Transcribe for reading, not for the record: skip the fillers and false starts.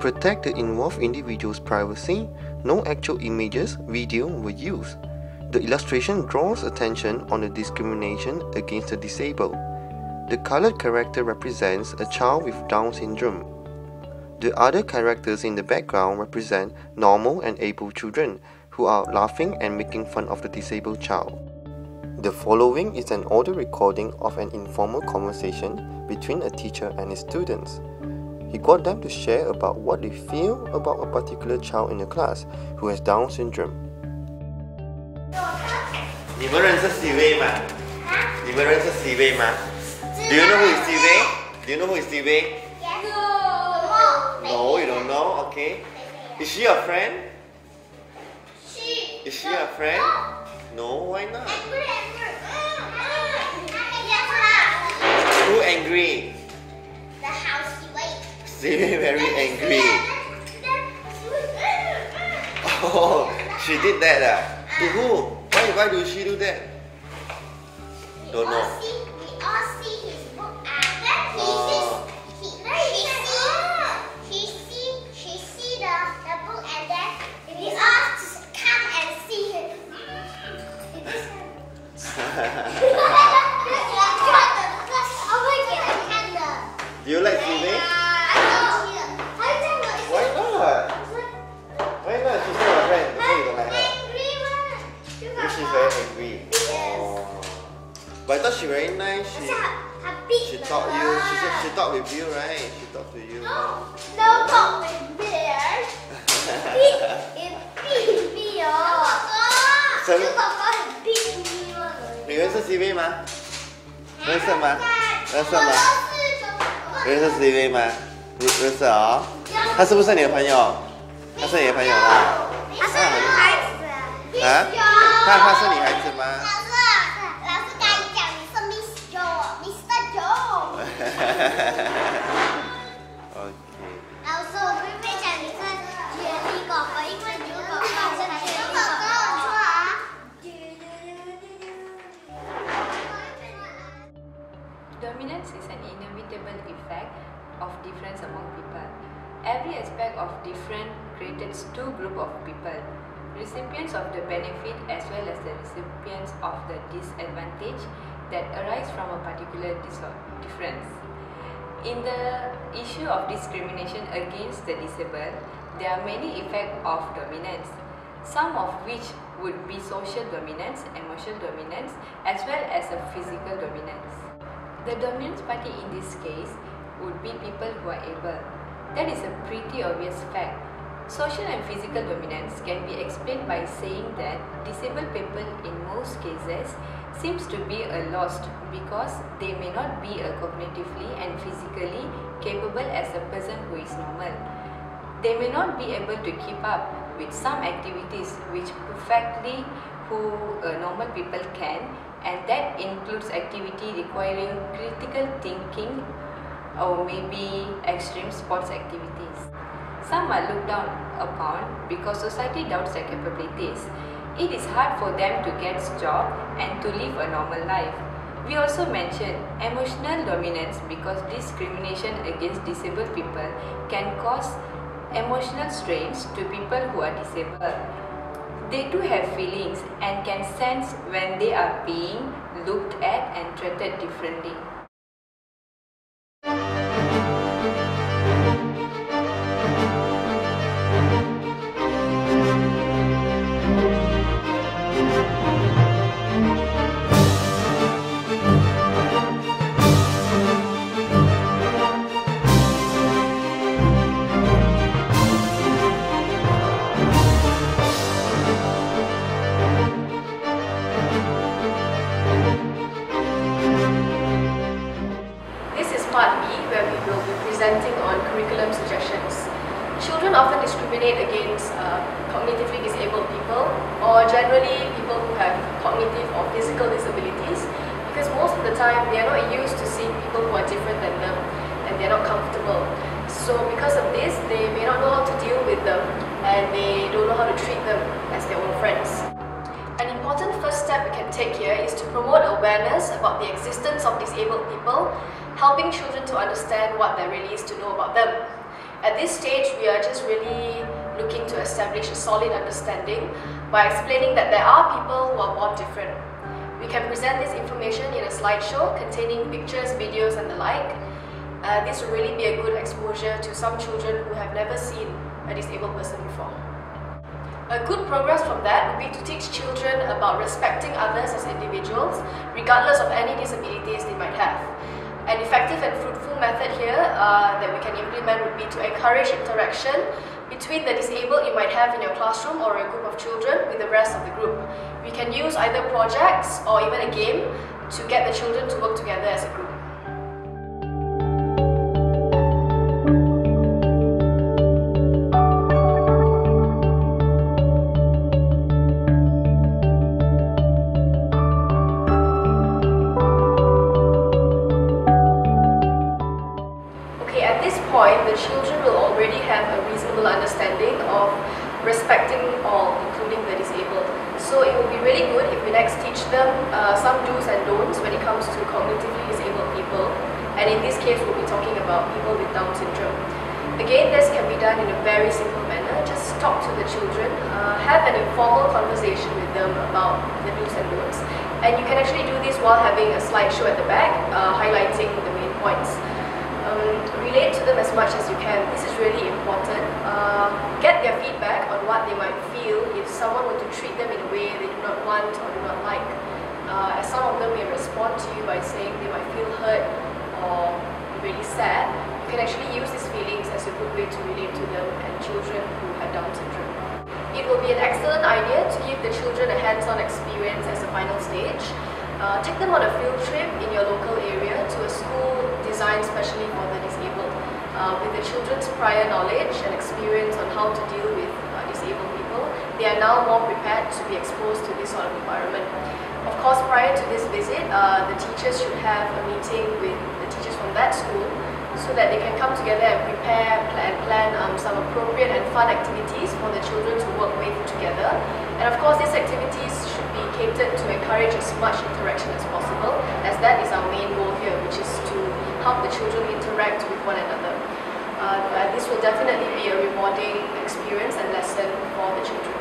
protect the involved individual's privacy, no actual images, video were used. The illustration draws attention on the discrimination against the disabled. The colored character represents a child with Down syndrome. The other characters in the background represent normal and able children who are laughing and making fun of the disabled child. The following is an audio recording of an informal conversation between a teacher and his students. He got them to share about what they feel about a particular child in the class who has Down syndrome. 你们认识 CV 吗？你们认识 CV 吗？ Do you know who is CV? Do you know who is CV? No, you don't know. Okay. Is she your friend? Is she your friend? No, why not? Who angry? The house CV very angry. Oh, she did that. To who? Why do she do that? Don't know. We all see his book and then she see the book and then we all come and see him. Do you like CV? Why not? Why not? She's not your friend. So you don't like her. She's very angry. Oh. But I thought she's very nice. She taught you. She taught with you, right? She talked to you. No talk with bear. It beat me. 你认识 CV 吗？认识吗？认识吗？认识 CV 吗？认识哦。他是不是你的朋友？他是你的朋友啦。他是女孩子。啊？他是女孩子吗？老师跟你讲，你是 Miss Joe，Mr. Joe。OK。老师，我会不会讲你是雪梨狗狗？因为牛狗狗是雪梨狗狗。错啊。Dominance is an inevitable effect of difference among people. Every aspect of difference creates two groups of people, recipients of the benefit as well as the recipients of the disadvantage that arise from a particular difference. In the issue of discrimination against the disabled, there are many effects of dominance, some of which would be social dominance, emotional dominance, as well as a physical dominance. The dominant party in this case would be people who are able. That is a pretty obvious fact. Social and physical dominance can be explained by saying that disabled people in most cases seems to be a lost because they may not be cognitively and physically capable as a person who is normal. They may not be able to keep up with some activities which perfectly who normal people can, and that includes activity requiring critical thinking or maybe extreme sports activities. Some are looked down upon because society doubts their capabilities. It is hard for them to get a job and to live a normal life. We also mentioned emotional dominance because discrimination against disabled people can cause emotional strains to people who are disabled. They too have feelings and can sense when they are being looked at and treated differently. Presenting on curriculum suggestions. Children often discriminate against cognitively disabled people or generally people who have cognitive or physical disabilities because most of the time they are not used to seeing people who are different than them and they are not comfortable. So because of this, they may not know how to deal with them and they don't know how to treat them as their own friends. An important first step we can take here is to promote awareness about the existence of disabled people, helping children to understand what there really is to know about them. At this stage, we are just really looking to establish a solid understanding by explaining that there are people who are born different. We can present this information in a slideshow containing pictures, videos and the like. This will really be a good exposure to some children who have never seen a disabled person before. A good progress from that would be to teach children about respecting others as individuals, regardless of any disabilities they might have. An effective and fruitful method here that we can implement would be to encourage interaction between the disabled you might have in your classroom or a group of children with the rest of the group. We can use either projects or even a game to get the children to work together as a group. The children will already have a reasonable understanding of respecting all, including the disabled. So it would be really good if we next teach them some do's and don'ts when it comes to cognitively disabled people. And in this case, we'll be talking about people with Down syndrome. Again, this can be done in a very simple manner. Just talk to the children, have an informal conversation with them about the do's and don'ts. And you can actually do this while having a slideshow at the back, highlighting the main points. Relate to them as much as you can. This is really important. Get their feedback on what they might feel if someone were to treat them in a way they do not want or do not like. As some of them may respond to you by saying they might feel hurt or really sad, you can actually use these feelings as a good way to relate to them and children who have Down syndrome. It will be an excellent idea to give the children a hands-on experience as a final stage. Take them on a field trip in your local area to a school designed specially for the disabled. With the children's prior knowledge and experience on how to deal with disabled people, they are now more prepared to be exposed to this sort of environment. Of course, prior to this visit, the teachers should have a meeting with the teachers from that school so that they can come together and prepare and plan some appropriate and fun activities for the children to work with together. And of course, these activities should be catered to encourage as much interaction as possible, as that is our main goal here, which is to help the children interact with one another. This will definitely be a rewarding experience and lesson for the children.